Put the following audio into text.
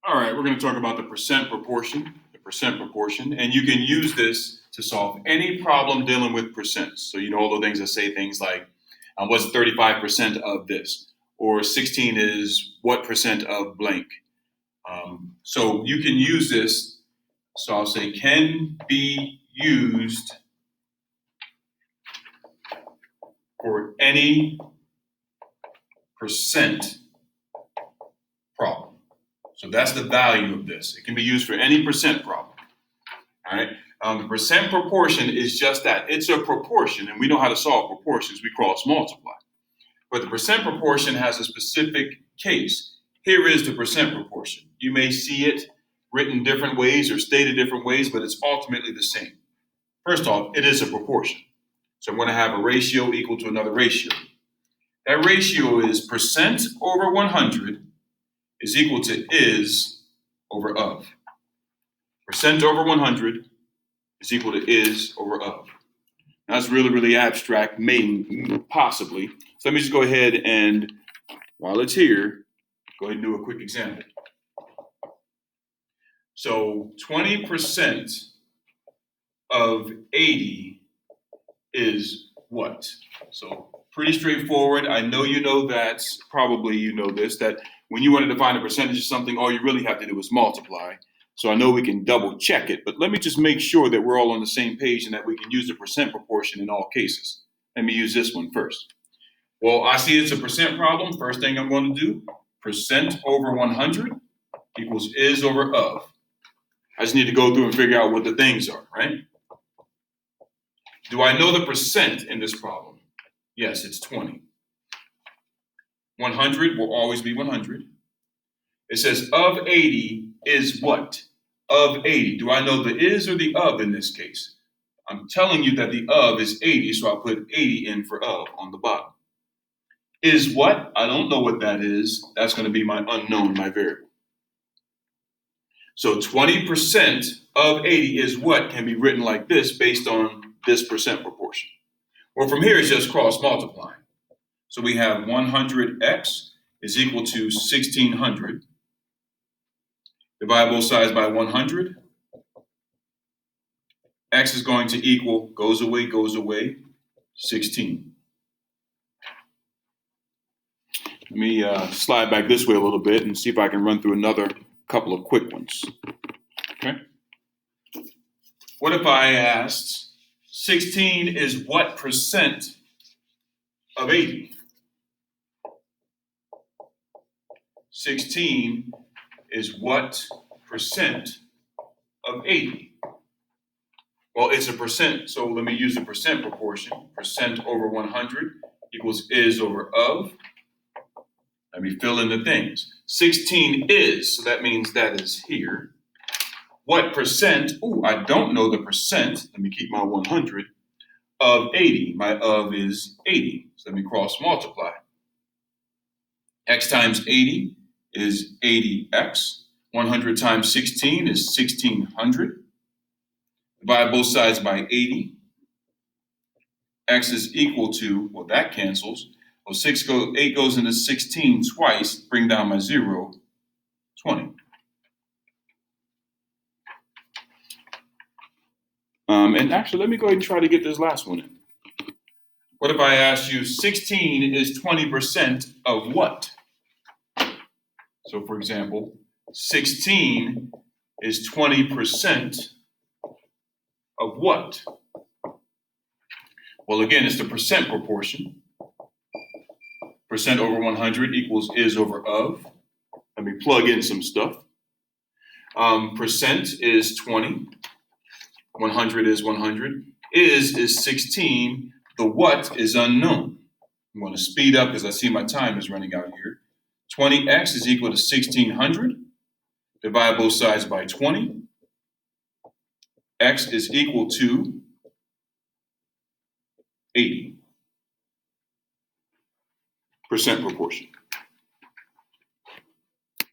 All right, we're going to talk about the percent proportion, and you can use this to solve any problem dealing with percents. So you know all the things that say things like, what's 35% of this? Or 16 is what percent of blank? So you can use this, so I'll say can be used for any percent problem. So that's the value of this. It can be used for any percent problem. All right. The percent proportion is just that. It's a proportion, and we know how to solve proportions. We cross multiply. But the percent proportion has a specific case. Here is the percent proportion. You may see it written different ways or stated different ways, but it's ultimately the same. First off, it is a proportion. So I'm going to have a ratio equal to another ratio. That ratio is percent over 100 is equal to is over of. Percent over 100 is equal to is over of. Now, that's really, really abstract, possibly. So let me just go ahead and, while it's here, go ahead and do a quick example. So 20% of 80 is what? So pretty straightforward. I know you know that, probably you know this, that when you want to define a percentage of something, all you really have to do is multiply. So I know we can double check it, but let me just make sure that we're all on the same page and that we can use the percent proportion in all cases. Let me use this one first. Well, I see it's a percent problem. First thing I'm going to do, percent over 100 equals is over of. I just need to go through and figure out what the things are, right? Do I know the percent in this problem? Yes, it's 20. 100 will always be 100. It says of 80 is what? Of 80. Do I know the is or the of in this case? I'm telling you that the of is 80, so I put 80 in for of on the bottom. Is what? I don't know what that is. That's going to be my unknown, my variable. So 20% of 80 is what can be written like this based on this percent proportion. Well, from here, it's just cross multiplying. So we have 100x is equal to 1600. Divide both sides by 100. X is going to equal, goes away, 16. Let me slide back this way a little bit and see if I can run through another couple of quick ones. Okay. What if I asked 16 is what percent of 80? 16 is what percent of 80? Well, it's a percent, so let me use the percent proportion. Percent over 100 equals is over of. Let me fill in the things. 16 is, so that means that is here. What percent? I don't know the percent. Let me keep my 100 of 80. My of is 80. So let me cross multiply. X times 80 is 80x. 100 times 16 is 1600. Divide both sides by 80. X is equal to, well, that cancels. Well, 8 goes into 16 twice. Bring down my 0, 20. And actually, let me go ahead and try to get this last one in. What if I asked you 16 is 20% of what? So, for example, 16 is 20% of what? Well, again, it's the percent proportion. Percent over 100 equals is over of. Let me plug in some stuff. Percent is 20. 100 is 100. Is 16. The what is unknown. I'm going to speed up because I see my time is running out here. 20x is equal to 1600. Divide both sides by 20. X is equal to 80. Percent proportion.